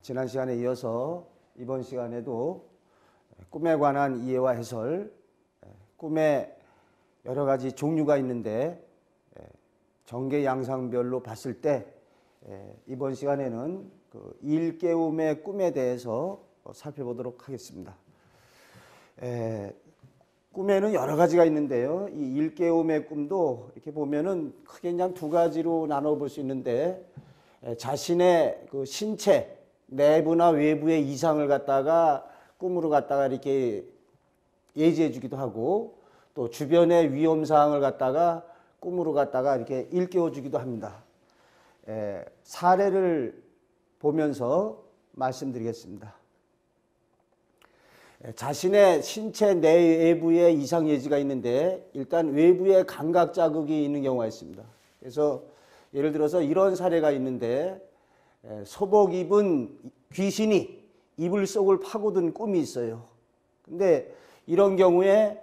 지난 시간에 이어서 이번 시간에도 꿈에 관한 이해와 해설, 꿈에 여러 가지 종류가 있는데 정계 양상별로 봤을 때 이번 시간에는 그 일깨움의 꿈에 대해서 살펴보도록 하겠습니다. 꿈에는 여러 가지가 있는데요. 이 일깨움의 꿈도 이렇게 보면은 크게 그냥 두 가지로 나눠볼 수 있는데, 자신의 그 신체 내부나 외부의 이상을 갖다가 꿈으로 갖다가 이렇게 예지해 주기도 하고, 또 주변의 위험 사항을 갖다가 꿈으로 갖다가 이렇게 일깨워 주기도 합니다. 사례를 보면서 말씀드리겠습니다. 자신의 신체 내부에 이상 예지가 있는데 일단 외부에 감각 자극이 있는 경우가 있습니다. 그래서 예를 들어서 이런 사례가 있는데, 소복 입은 귀신이 이불 속을 파고든 꿈이 있어요. 근데 이런 경우에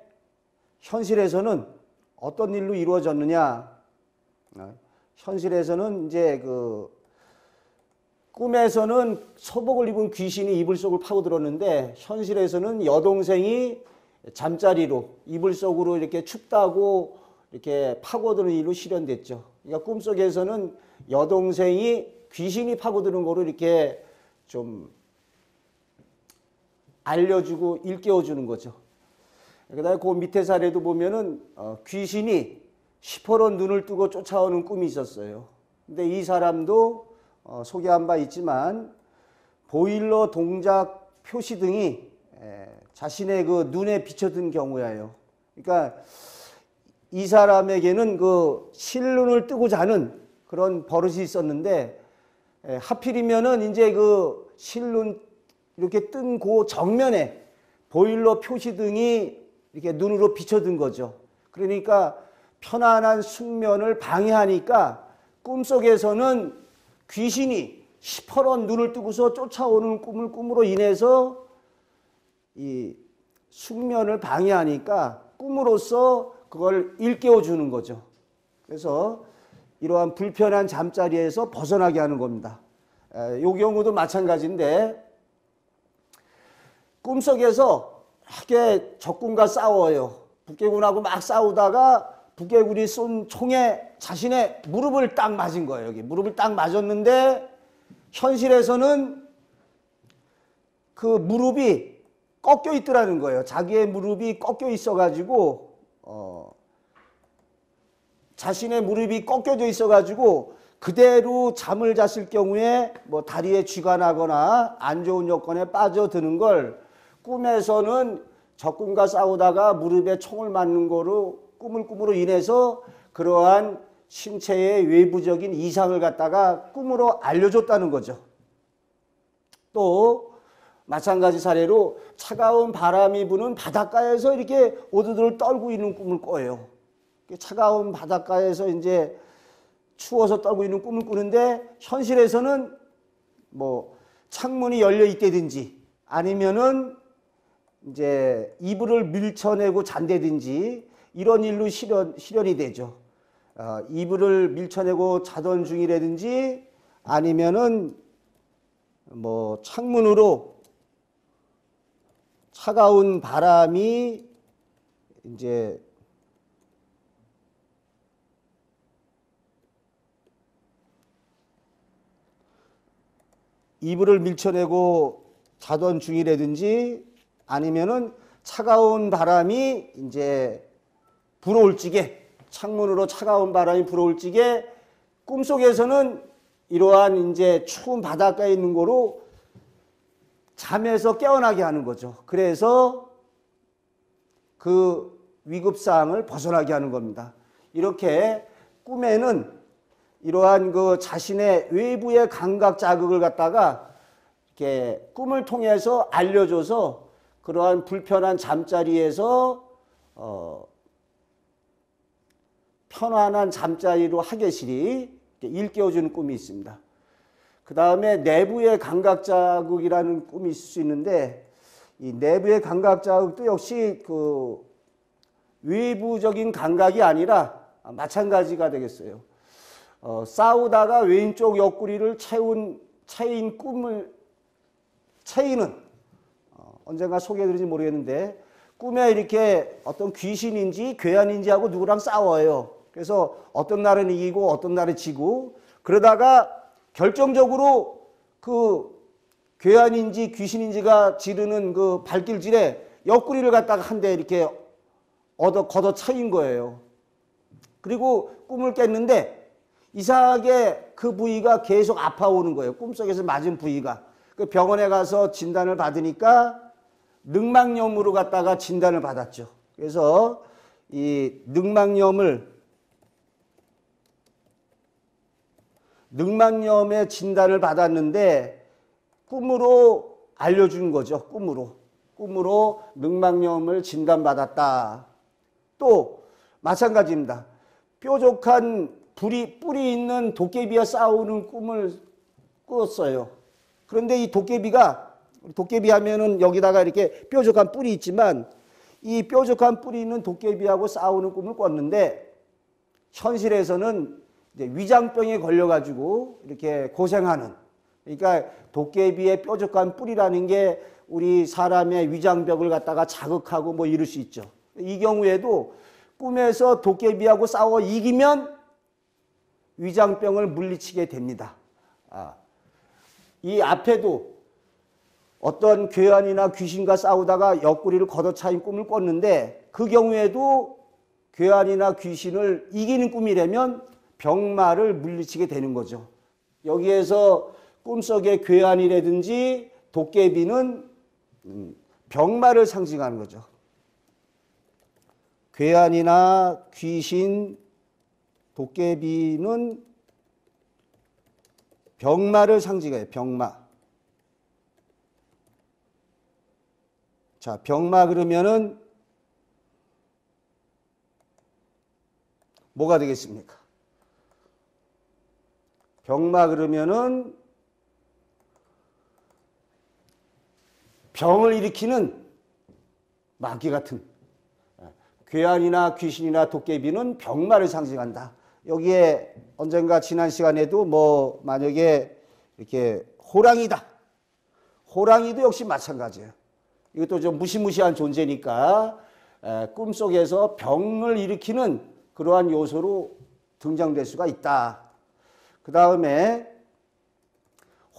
현실에서는 어떤 일로 이루어졌느냐? 현실에서는 이제 꿈에서는 소복을 입은 귀신이 이불 속을 파고들었는데, 현실에서는 여동생이 잠자리로 이불 속으로 이렇게 춥다고 이렇게 파고드는 일로 실현됐죠. 그러니까 꿈속에서는 여동생이 귀신이 파고드는 거로 이렇게 좀 알려주고 일깨워주는 거죠. 그 다음에 그 밑에 사례도 보면은 귀신이 시퍼런 눈을 뜨고 쫓아오는 꿈이 있었어요. 근데 이 사람도 소개한 바 있지만 보일러 동작 표시 등이 자신의 그 눈에 비춰든 경우예요. 그러니까 이 사람에게는 그 실눈을 뜨고 자는 그런 버릇이 있었는데, 하필이면은 이제 그 실눈 이렇게 뜬 그 정면에 보일러 표시 등이 이렇게 눈으로 비춰든 거죠. 그러니까 편안한 숙면을 방해하니까 꿈속에서는 귀신이 시퍼런 눈을 뜨고서 쫓아오는 꿈으로 인해서 이 숙면을 방해하니까 꿈으로써 그걸 일깨워 주는 거죠. 그래서 이러한 불편한 잠자리에서 벗어나게 하는 겁니다. 이 경우도 마찬가지인데, 꿈속에서 크게 적군과 싸워요. 북괴군하고 막 싸우다가 북괴군이 쏜 총에 자신의 무릎을 딱 맞은 거예요. 여기 무릎을 딱 맞았는데, 현실에서는 그 무릎이 꺾여 있더라는 거예요. 자기의 무릎이 꺾여 있어가지고 자신의 무릎이 꺾여져 있어가지고 그대로 잠을 잤을 경우에 뭐 다리에 쥐가 나거나 안 좋은 여건에 빠져드는 걸 꿈에서는 적군과 싸우다가 무릎에 총을 맞는 거로 꿈으로 인해서 그러한 신체의 외부적인 이상을 갖다가 꿈으로 알려줬다는 거죠. 또 마찬가지 사례로 차가운 바람이 부는 바닷가에서 이렇게 오두들 떨고 있는 꿈을 꿔요. 차가운 바닷가에서 이제 추워서 떨고 있는 꿈을 꾸는데, 현실에서는 뭐 창문이 열려 있다든지 아니면은 이제 이불을 밀쳐내고 잔다든지 이런 일로 실현이 되죠. 이불을 밀쳐내고 자던 중이라든지 아니면은 뭐 창문으로 차가운 바람이 이제 이불을 밀쳐내고 자던 중이라든지 아니면은 차가운 바람이 이제 불어올 적에, 창문으로 차가운 바람이 불어올 적에 꿈속에서는 이러한 이제 추운 바닷가에 있는 거로 잠에서 깨어나게 하는 거죠. 그래서 그 위급사항을 벗어나게 하는 겁니다. 이렇게 꿈에는 이러한 그 자신의 외부의 감각 자극을 갖다가 이렇게 꿈을 통해서 알려줘서 그러한 불편한 잠자리에서 편안한 잠자리로 하계실이 일깨워주는 꿈이 있습니다. 그 다음에 내부의 감각 자극이라는 꿈이 있을 수 있는데, 이 내부의 감각 자극도 역시 그 외부적인 감각이 아니라 마찬가지가 되겠어요. 싸우다가 왼쪽 옆구리를 채인 꿈을 체인은 언젠가 소개해드린지 모르겠는데 꿈에 이렇게 어떤 귀신인지 괴한인지 하고 누구랑 싸워요. 그래서 어떤 날은 이기고 어떤 날은 지고 그러다가 결정적으로 그 괴한인지 귀신인지가 지르는 그 발길질에 옆구리를 갖다가 한 대 이렇게 걷어 차인 거예요. 그리고 꿈을 깼는데 이상하게 그 부위가 계속 아파오는 거예요. 꿈속에서 맞은 부위가. 그 병원에 가서 진단을 받으니까 늑막염으로 갖다가 진단을 받았죠. 그래서 이 늑막염의 진단을 받았는데 꿈으로 알려준 거죠. 꿈으로 늑막염을 진단받았다. 또 마찬가지입니다. 뾰족한 뿌리 있는 도깨비와 싸우는 꿈을 꾸었어요. 그런데 이 도깨비 하면은 여기다가 이렇게 뾰족한 뿔이 있지만 이 뾰족한 뿔이 있는 도깨비하고 싸우는 꿈을 꿨는데 현실에서는 이제 위장병에 걸려가지고 이렇게 고생하는, 그러니까 도깨비의 뾰족한 뿔이라는 게 우리 사람의 위장벽을 갖다가 자극하고 뭐 이럴 수 있죠. 이 경우에도 꿈에서 도깨비하고 싸워 이기면 위장병을 물리치게 됩니다. 이 앞에도 어떤 괴한이나 귀신과 싸우다가 옆구리를 걷어차인 꿈을 꿨는데 그 경우에도 괴한이나 귀신을 이기는 꿈이라면 병마를 물리치게 되는 거죠. 여기에서 꿈속의 괴한이라든지 도깨비는 병마를 상징하는 거죠. 괴한이나 귀신, 도깨비는 병마를 상징해요. 병마. 자, 병마 그러면은 뭐가 되겠습니까? 병마 그러면은 병을 일으키는 마귀 같은, 괴한이나 귀신이나 도깨비는 병마를 상징한다. 여기에 언젠가 지난 시간에도 뭐 만약에 이렇게 호랑이다. 호랑이도 역시 마찬가지예요. 이것도 좀 무시무시한 존재니까 꿈속에서 병을 일으키는 그러한 요소로 등장될 수가 있다. 그 다음에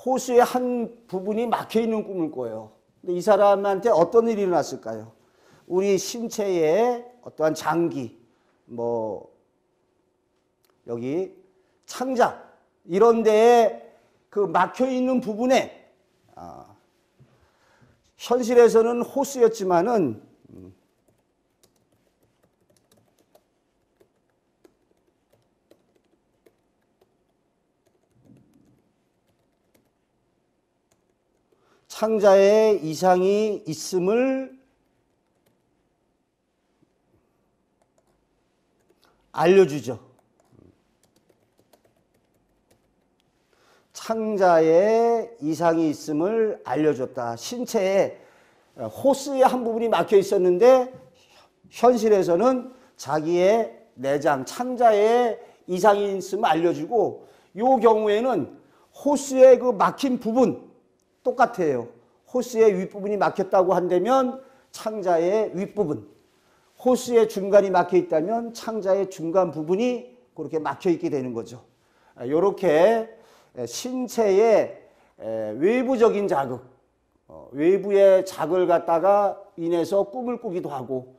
호수의 한 부분이 막혀있는 꿈을 꿔요. 근데 이 사람한테 어떤 일이 일어났을까요? 우리 신체에 어떠한 장기, 뭐 여기 창자 이런 데에 그 막혀있는 부분에 현실에서는 호수였지만은 창자에 이상이 있음을 알려주죠. 창자에 이상이 있음을 알려줬다. 신체에 호스의 한 부분이 막혀 있었는데 현실에서는 자기의 내장, 창자에 이상이 있음을 알려주고, 이 경우에는 호스의 그 막힌 부분 똑같아요. 호스의 윗부분이 막혔다고 한다면 창자의 윗부분, 호스의 중간이 막혀 있다면 창자의 중간 부분이 그렇게 막혀 있게 되는 거죠. 이렇게 신체의 외부적인 자극, 외부의 자극을 갖다가 인해서 꿈을 꾸기도 하고,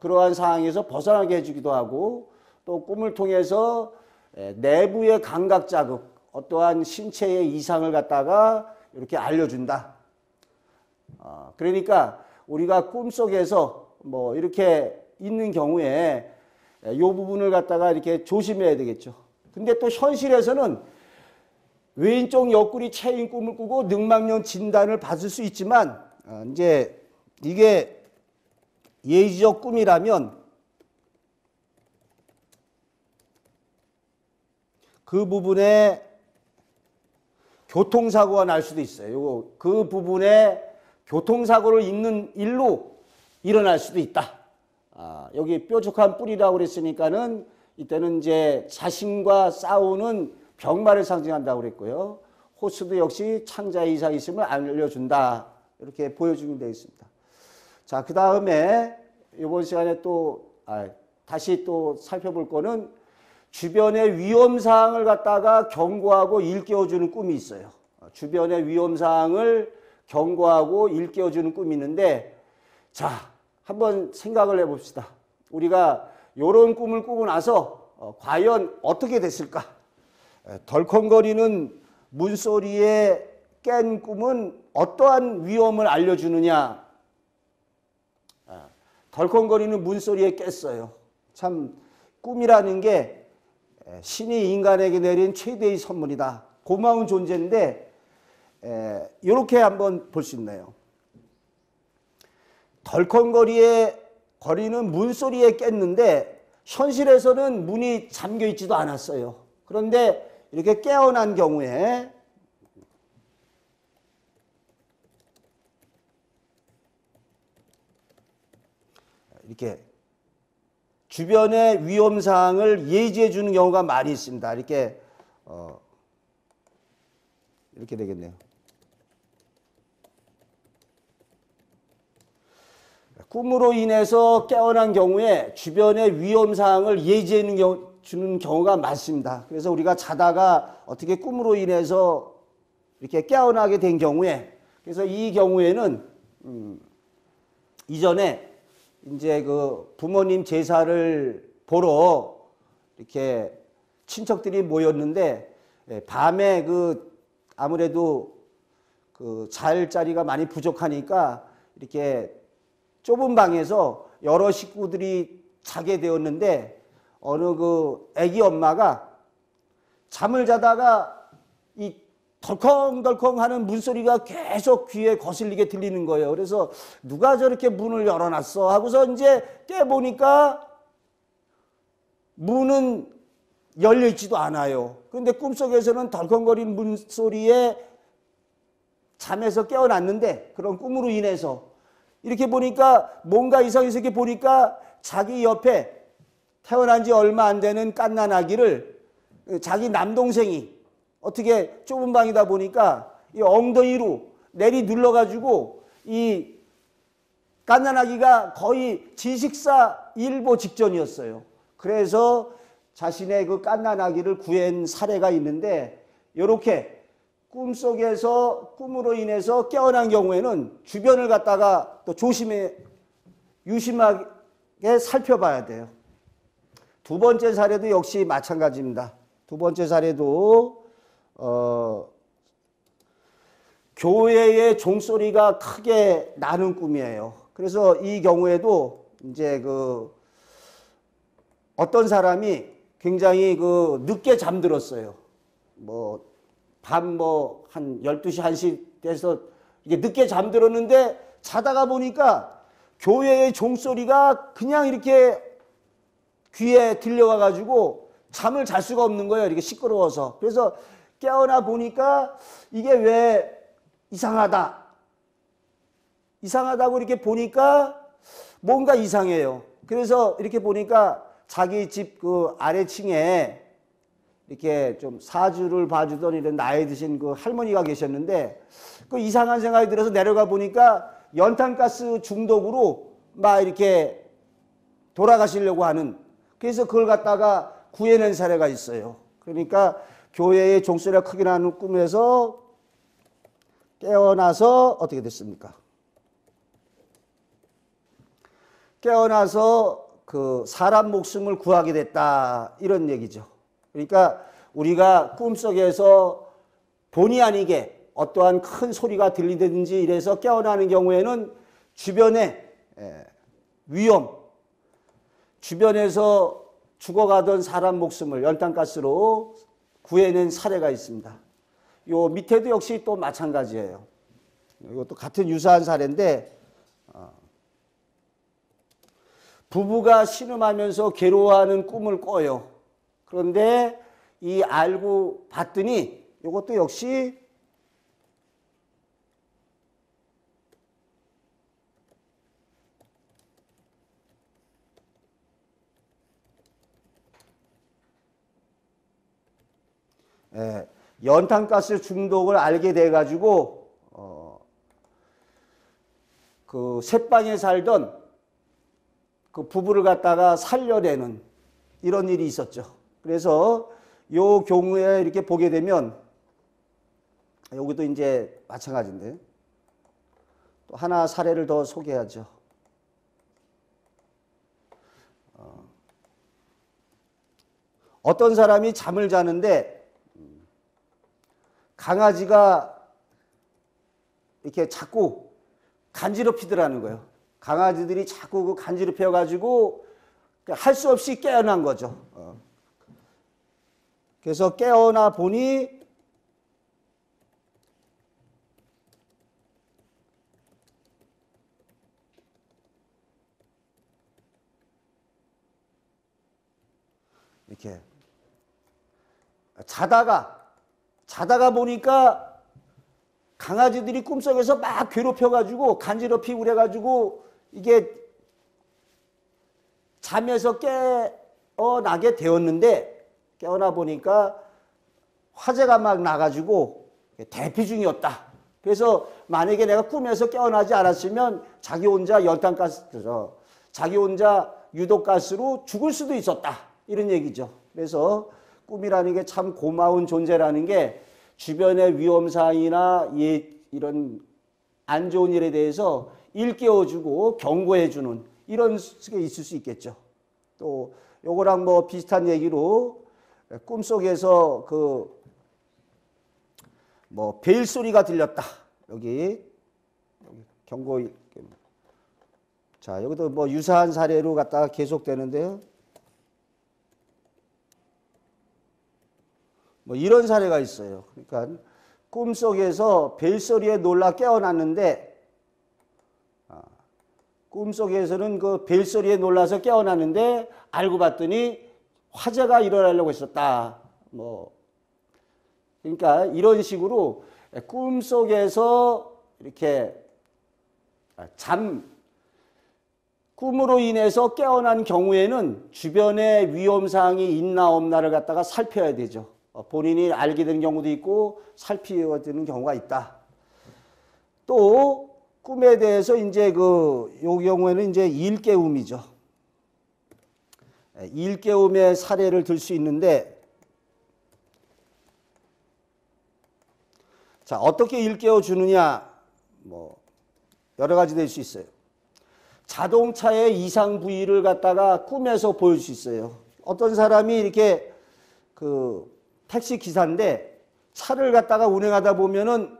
그러한 상황에서 벗어나게 해주기도 하고, 또 꿈을 통해서 내부의 감각 자극, 어떠한 신체의 이상을 갖다가 이렇게 알려준다. 그러니까 우리가 꿈속에서 뭐 이렇게 있는 경우에 이 부분을 갖다가 이렇게 조심해야 되겠죠. 근데 또 현실에서는 왼쪽 옆구리 체인 꿈을 꾸고 늑막염 진단을 받을 수 있지만, 이제 이게 예지적 꿈이라면 그 부분에 교통사고가 날 수도 있어요. 그 부분에 교통사고를 입는 일로 일어날 수도 있다. 여기 뾰족한 뿔이라고 그랬으니까는 이때는 이제 자신과 싸우는 병마를 상징한다고 그랬고요. 호수도 역시 창자의 이상이 있음을 알려준다. 이렇게 보여주게 되어 있습니다. 자, 그 다음에 이번 시간에 또 다시 또 살펴볼 거는 주변의 위험사항을 갖다가 경고하고 일깨워주는 꿈이 있어요. 주변의 위험사항을 경고하고 일깨워주는 꿈이 있는데, 자, 한번 생각을 해봅시다. 우리가 이런 꿈을 꾸고 나서 과연 어떻게 됐을까? 덜컹거리는 문소리에 깬 꿈은 어떠한 위험을 알려주느냐? 덜컹거리는 문소리에 깼어요. 참 꿈이라는 게 신이 인간에게 내린 최대의 선물이다. 고마운 존재인데 이렇게 한번 볼 수 있네요. 덜컹거리는 문소리에 깼는데 현실에서는 문이 잠겨 있지도 않았어요. 그런데 이렇게 깨어난 경우에 이렇게 주변의 위험사항을 예지해 주는 경우가 많이 있습니다. 이렇게 이렇게 되겠네요. 꿈으로 인해서 깨어난 경우에 주변의 위험사항을 예지해 주는 경우가 많습니다. 그래서 우리가 자다가 어떻게 꿈으로 인해서 이렇게 깨어나게 된 경우에, 그래서 이 경우에는 이전에 이제 그 부모님 제사를 보러 이렇게 친척들이 모였는데 밤에 아무래도 잘 자리가 많이 부족하니까 이렇게 좁은 방에서 여러 식구들이 자게 되었는데 어느 아기 엄마가 잠을 자다가 이 덜컹덜컹 하는 문소리가 계속 귀에 거슬리게 들리는 거예요. 그래서 누가 저렇게 문을 열어놨어 하고서 이제 깨보니까 문은 열려있지도 않아요. 그런데 꿈속에서는 덜컹거리는 문소리에 잠에서 깨어났는데 그런 꿈으로 인해서 이렇게 보니까 뭔가 이상해서 이렇게 보니까 자기 옆에 태어난 지 얼마 안 되는 갓난아기를 자기 남동생이 어떻게 좁은 방이다 보니까 이 엉덩이로 내리 눌러가지고 이 갓난아기가 거의 지식사 일보 직전이었어요. 그래서 자신의 그 갓난아기를 구한 사례가 있는데 이렇게 꿈으로 인해서 깨어난 경우에는 주변을 갖다가 또 유심하게 살펴봐야 돼요. 두 번째 사례도 역시 마찬가지입니다. 두 번째 사례도 교회의 종소리가 크게 나는 꿈이에요. 그래서 이 경우에도 이제 어떤 사람이 굉장히 늦게 잠들었어요. 밤 한 12시, 1시 돼서 이게 늦게 잠들었는데 자다가 보니까 교회의 종소리가 그냥 이렇게 귀에 들려와 가지고 잠을 잘 수가 없는 거예요. 이렇게 시끄러워서. 그래서 깨어나 보니까 이게 왜 이상하다고 이렇게 보니까 뭔가 이상해요. 그래서 이렇게 보니까 자기 집 아래층에 이렇게 좀 사주를 봐주던 이런 나이 드신 할머니가 계셨는데 이상한 생각이 들어서 내려가 보니까 연탄가스 중독으로 막 이렇게 돌아가시려고 하는, 그래서 그걸 갖다가 구해낸 사례가 있어요. 그러니까 교회의 종소리가 크게 나는 꿈에서 깨어나서 어떻게 됐습니까? 깨어나서 사람 목숨을 구하게 됐다, 이런 얘기죠. 그러니까 우리가 꿈속에서 본의 아니게 어떠한 큰 소리가 들리든지 이래서 깨어나는 경우에는 주변에 위험, 주변에서 죽어가던 사람 목숨을 연탄가스로 구해낸 사례가 있습니다. 요 밑에도 역시 또 마찬가지예요. 이것도 같은 유사한 사례인데 부부가 신음하면서 괴로워하는 꿈을 꿔요. 그런데 알고 봤더니 이것도 역시 연탄가스 중독을 알게 돼가지고 그 새방에 살던 그 부부를 갖다가 살려내는 이런 일이 있었죠. 그래서 요 경우에 이렇게 보게 되면 여기도 이제 마찬가지인데 또 하나 사례를 더 소개하죠. 어떤 사람이 잠을 자는데 강아지가 이렇게 자꾸 간지럽히더라는 거예요. 강아지들이 자꾸 그 간지럽혀가지고 할 수 없이 깨어난 거죠. 그래서 깨어나 보니 이렇게 자다가 보니까 강아지들이 꿈속에서 막 괴롭혀가지고 간지럽히고 그래가지고 이게 잠에서 깨어나게 되었는데 깨어나 보니까 화재가 막 나가지고 대피 중이었다. 그래서 만약에 내가 꿈에서 깨어나지 않았으면 자기 혼자 연탄가스, 자기 혼자 유독가스로 죽을 수도 있었다. 이런 얘기죠. 그래서 꿈이라는 게 참 고마운 존재라는 게 주변의 위험사항이나 이런 안 좋은 일에 대해서 일깨워주고 경고해주는 이런 게 있을 수 있겠죠. 또 요거랑 뭐 비슷한 얘기로 꿈속에서 그 뭐 벨 소리가 들렸다. 여기 경고. 자, 여기도 뭐 유사한 사례로 갖다가 계속되는데요. 뭐 이런 사례가 있어요. 그러니까 꿈속에서 벨소리에 놀라 깨어났는데 꿈속에서는 그 벨소리에 놀라서 깨어났는데 알고 봤더니 화재가 일어나려고 했었다. 뭐 그러니까 이런 식으로 꿈속에서 이렇게 꿈으로 인해서 깨어난 경우에는 주변에 위험사항이 있나 없나를 갖다가 살펴야 되죠. 본인이 알게 되는 경우도 있고 살피게 되는 경우가 있다. 또 꿈에 대해서 이제 요 경우에는 이제 일깨움이죠. 일깨움의 사례를 들 수 있는데, 자, 어떻게 일깨워 주느냐, 뭐 여러 가지 될 수 있어요. 자동차의 이상 부위를 갖다가 꿈에서 보일 수 있어요. 어떤 사람이 이렇게 그 택시 기사인데 차를 갖다가 운행하다 보면은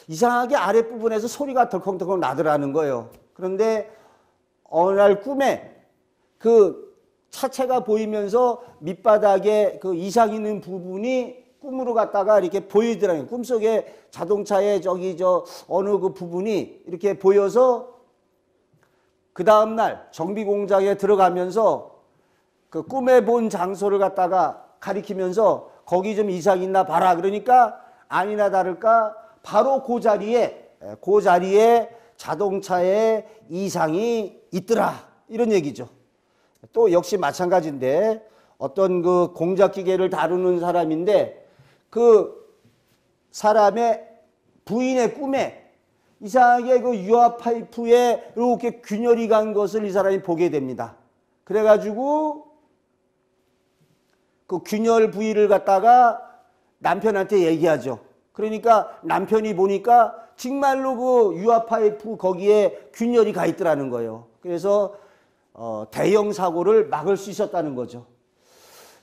이상하게 아랫부분에서 소리가 덜컹덜컹 나더라는 거예요. 그런데 어느 날 꿈에 그 차체가 보이면서 밑바닥에 그 이상 있는 부분이 꿈으로 갔다가 이렇게 보이더라고요. 꿈속에 자동차의 어느 그 부분이 이렇게 보여서 그 다음날 정비공장에 들어가면서 그 꿈에 본 장소를 갖다가 가리키면서 거기 좀 이상 있나 봐라. 그러니까 아니나 다를까 바로 그 자리에 자동차에 이상이 있더라. 이런 얘기죠. 또 역시 마찬가지인데 어떤 그 공작기계를 다루는 사람인데 그 사람의 부인의 꿈에 이상하게 그 유압 파이프에 이렇게 균열이 간 것을 이 사람이 보게 됩니다. 그래가지고 그 균열 부위를 갖다가 남편한테 얘기하죠. 그러니까 남편이 보니까 정말로 그 유압 파이프 거기에 균열이 가 있더라는 거예요. 그래서 대형 사고를 막을 수 있었다는 거죠.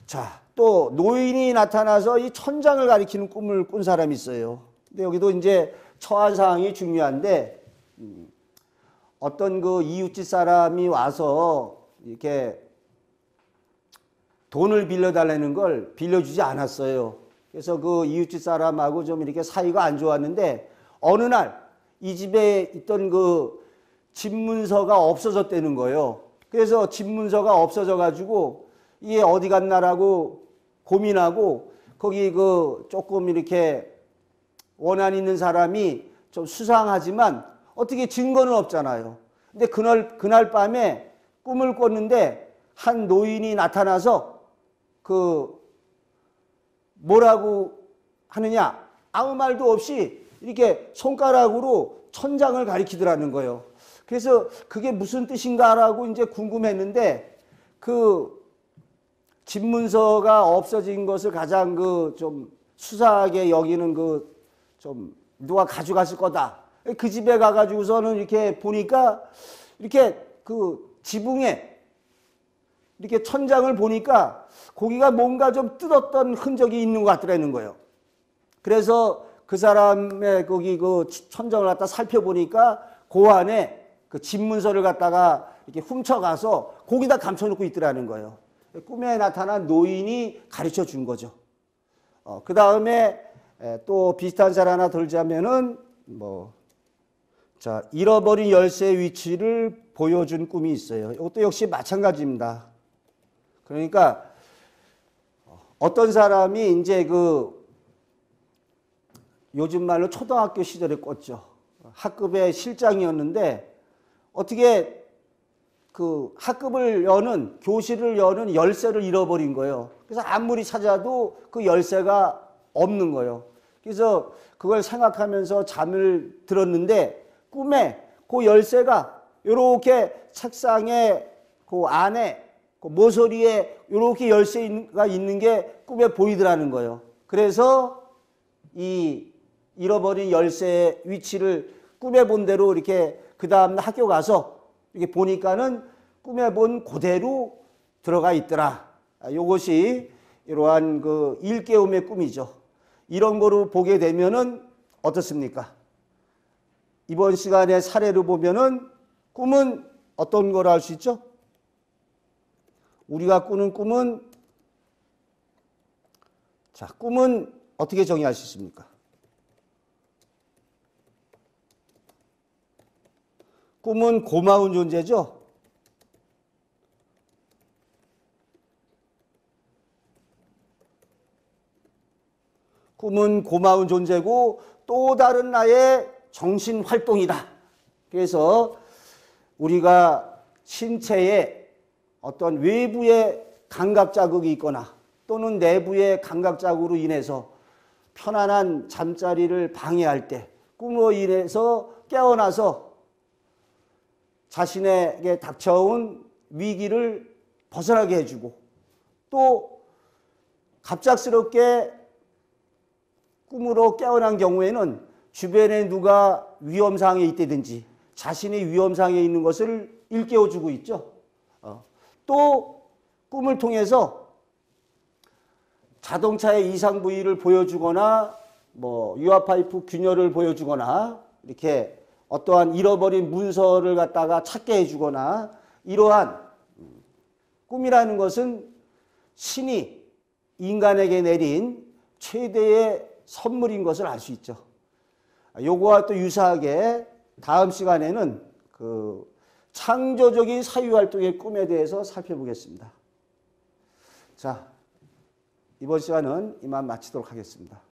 자, 또 노인이 나타나서 이 천장을 가리키는 꿈을 꾼 사람이 있어요. 근데 여기도 이제 처한 상황이 중요한데 어떤 그 이웃집 사람이 와서 이렇게 돈을 빌려달라는 걸 빌려주지 않았어요. 그래서 그 이웃집 사람하고 좀 이렇게 사이가 안 좋았는데 어느 날 이 집에 있던 그 집문서가 없어졌다는 거예요. 그래서 집문서가 없어져 가지고 이게 어디 갔나라고 고민하고 거기 그 조금 이렇게 원한 있는 사람이 좀 수상하지만 어떻게 증거는 없잖아요. 근데 그날 밤에 꿈을 꿨는데 한 노인이 나타나서 그 뭐라고 하느냐? 아무 말도 없이 이렇게 손가락으로 천장을 가리키더라는 거예요. 그래서 그게 무슨 뜻인가라고 이제 궁금했는데 그 집문서가 없어진 것을 가장 그 좀 수사하게 여기는 그 좀 누가 가져갔을 거다. 그 집에 가가지고서는 이렇게 보니까 이렇게 그 지붕에 이렇게 천장을 보니까 거기가 뭔가 좀 뜯었던 흔적이 있는 것 같더라는 거예요. 그래서 그 사람의 거기 그 천장을 갖다 살펴보니까 그 안에 그 집문서를 갖다가 이렇게 훔쳐가서 거기다 감춰놓고 있더라는 거예요. 꿈에 나타난 노인이 가르쳐 준 거죠. 그 다음에 또 비슷한 사 하나 들자면은 자, 잃어버린 열쇠의 위치를 보여준 꿈이 있어요. 이것도 역시 마찬가지입니다. 그러니까 어떤 사람이 이제 그 요즘 말로 초등학교 시절에 꽂죠. 학급의 실장이었는데 어떻게 그 학급을 여는 교실을 여는 열쇠를 잃어버린 거예요. 그래서 아무리 찾아도 그 열쇠가 없는 거예요. 그래서 그걸 생각하면서 잠을 들었는데 꿈에 그 열쇠가 이렇게 책상에 그 안에 그 모서리에 이렇게 열쇠가 있는 게 꿈에 보이더라는 거예요. 그래서 이 잃어버린 열쇠의 위치를 꿈에 본 대로 이렇게 그 다음날 학교 가서 이렇게 보니까는 꿈에 본 그대로 들어가 있더라. 이것이 이러한 그 일깨움의 꿈이죠. 이런 거로 보게 되면은 어떻습니까? 이번 시간에 사례를 보면은 꿈은 어떤 걸 알 수 있죠? 우리가 꾸는 꿈은 자, 꿈은 어떻게 정의할 수 있습니까? 꿈은 고마운 존재죠. 꿈은 고마운 존재고 또 다른 나의 정신 활동이다. 그래서 우리가 신체에 어떤 외부의 감각 자극이 있거나 또는 내부의 감각 자극으로 인해서 편안한 잠자리를 방해할 때 꿈으로 인해서 깨어나서 자신에게 닥쳐온 위기를 벗어나게 해주고 또 갑작스럽게 꿈으로 깨어난 경우에는 주변에 누가 위험상에 있다든지 자신이 위험상에 있는 것을 일깨워주고 있죠. 또 꿈을 통해서 자동차의 이상 부위를 보여주거나 유압 파이프 균열을 보여주거나 이렇게 어떠한 잃어버린 문서를 갖다가 찾게 해주거나 이러한 꿈이라는 것은 신이 인간에게 내린 최대의 선물인 것을 알 수 있죠. 요거와 또 유사하게 다음 시간에는 그 창조적인 사유활동의 꿈에 대해서 살펴보겠습니다. 자, 이번 시간은 이만 마치도록 하겠습니다.